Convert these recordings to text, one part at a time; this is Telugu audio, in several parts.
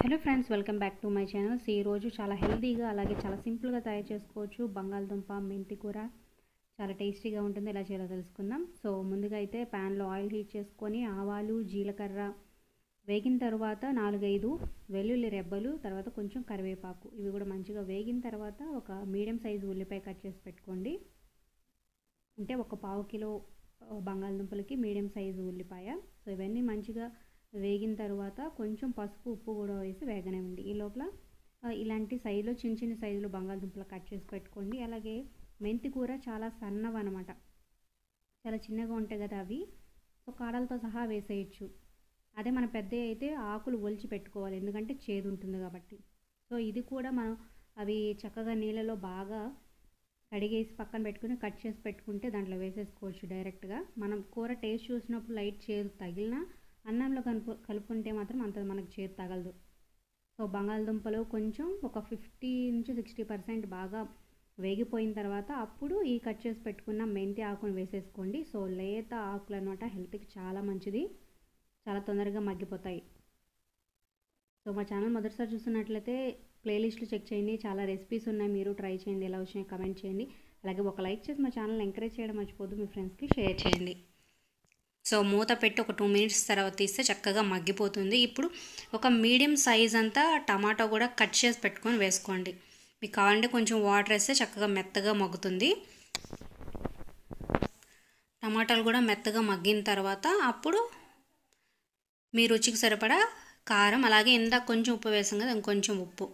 Hello friends, welcome back to my channel. ఈ రోజు చాలా హెల్తీగా అలాగే చాలా సింపుల్గా తయారు చేసుకోవచ్చు బంగాళదుంప మెంతి కూర. చాలా టేస్టీగా ఉంటుంది. ఎలా చేయాలో తెలుసుకుందాం. సో ముందుగా అయితే ప్యాన్లో ఆయిల్ హీట్ చేసుకొని ఆవాలు జీలకర్ర వేగిన తర్వాత 4-5 వెల్లుల్లి రెబ్బలు, తర్వాత కొంచెం కరివేపాకు ఇవి కూడా మంచిగా వేగిన తర్వాత ఒక మీడియం సైజు ఉల్లిపాయ కట్ చేసి పెట్టుకోండి. అంటే ఒక పావు కిలో బంగాళదుంపలకి మీడియం సైజు ఉల్లిపాయ. సో ఇవన్నీ మంచిగా వేగిన తర్వాత కొంచెం పసుపు ఉప్పు కూడా వేసి వేగనివ్వండి. ఈ లోపల ఇలాంటి సైజులో చిన్న చిన్న సైజులో బంగాళదుంపలు కట్ చేసి పెట్టుకోండి. అలాగే మెంతి కూర చాలా సన్నవి అనమాట, చాలా చిన్నగా ఉంటాయి కదా అవి. సో కాడలతో సహా వేసేయచ్చు. అదే మన పెద్ద అయితే ఆకులు ఒలిచి పెట్టుకోవాలి, ఎందుకంటే చేదు ఉంటుంది కాబట్టి. సో ఇది కూడా మనం అవి చక్కగా నీళ్ళలో బాగా కడిగేసి పక్కన పెట్టుకుని కట్ చేసి పెట్టుకుంటే దాంట్లో వేసేసుకోవచ్చు డైరెక్ట్గా. మనం కూర టేస్ట్ చూసినప్పుడు లైట్ చేదు తగిలినా అన్నంలో కలుపుకుంటే మాత్రం అంత మనకు చేదు తగలదు. సో బంగాళదుంపలు కొంచెం ఒక 50-60% బాగా వేగిపోయిన తర్వాత అప్పుడు ఈ కట్ చేసి పెట్టుకున్న మెంతి ఆకును వేసేసుకోండి. సో లేత ఆకులు అనమాట, హెల్త్కి చాలా మంచిది, చాలా తొందరగా మగ్గిపోతాయి. సో మా ఛానల్ మొదటిసారి చూస్తున్నట్లయితే ప్లేలిస్ట్లు చెక్ చేయండి, చాలా రెసిపీస్ ఉన్నాయి, మీరు ట్రై చేయండి, ఎలా వచ్చినాయి కమెంట్ చేయండి. అలాగే ఒక లైక్ చేసి మా ఛానల్ ఎంకరేజ్ చేయడం మర్చిపోద్దు, మీ ఫ్రెండ్స్కి షేర్ చేయండి. సో మూత పెట్టి ఒక 2 మినిట్స్ తర్వాత తీస్తే చక్కగా మగ్గిపోతుంది. ఇప్పుడు ఒక మీడియం సైజ్ అంతా టమాటో కూడా కట్ చేసి పెట్టుకొని వేసుకోండి. మీకు కావాలంటే కొంచెం వాటర్ వేస్తే చక్కగా మెత్తగా మగ్గుతుంది. టమాటాలు కూడా మెత్తగా మగ్గిన తర్వాత అప్పుడు మీ రుచికి సరిపడా కారం, అలాగే ఇందాక కొంచెం ఉప్పు వేసాం కదా, ఇంకొంచెం ఉప్పు,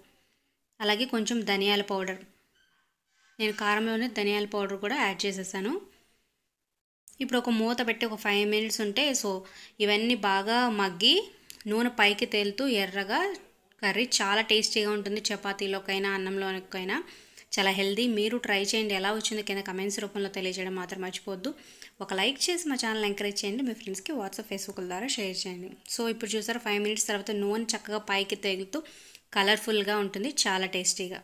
అలాగే కొంచెం ధనియాల పౌడర్. నేను కారంలోనే ధనియాల పౌడర్ కూడా యాడ్ చేసేసాను. ఇప్పుడు ఒక మూత పెట్టి ఒక 5 మినిట్స్ ఉంటే సో ఇవన్నీ బాగా మగ్గి నూనె పైకి తేలుతూ ఎర్రగా కర్రీ చాలా టేస్టీగా ఉంటుంది. చపాతీలోకైనా అన్నంలోకైనా చాలా హెల్దీ. మీరు ట్రై చేయండి, ఎలా వచ్చిందో కింద కమెంట్స్ రూపంలో తెలియజేయడం మాత్రం మర్చిపోద్దు. ఒక లైక్ చేసి మా ఛానల్ ఎంకరేజ్ చేయండి, మీ ఫ్రెండ్స్కి వాట్సాప్ ఫేస్బుక్ ద్వారా షేర్ చేయండి. సో ఇప్పుడు చూసారా 5 మినిట్స్ తర్వాత నూనె చక్కగా పైకి తేలుతూ కలర్ఫుల్గా ఉంటుంది, చాలా టేస్టీగా.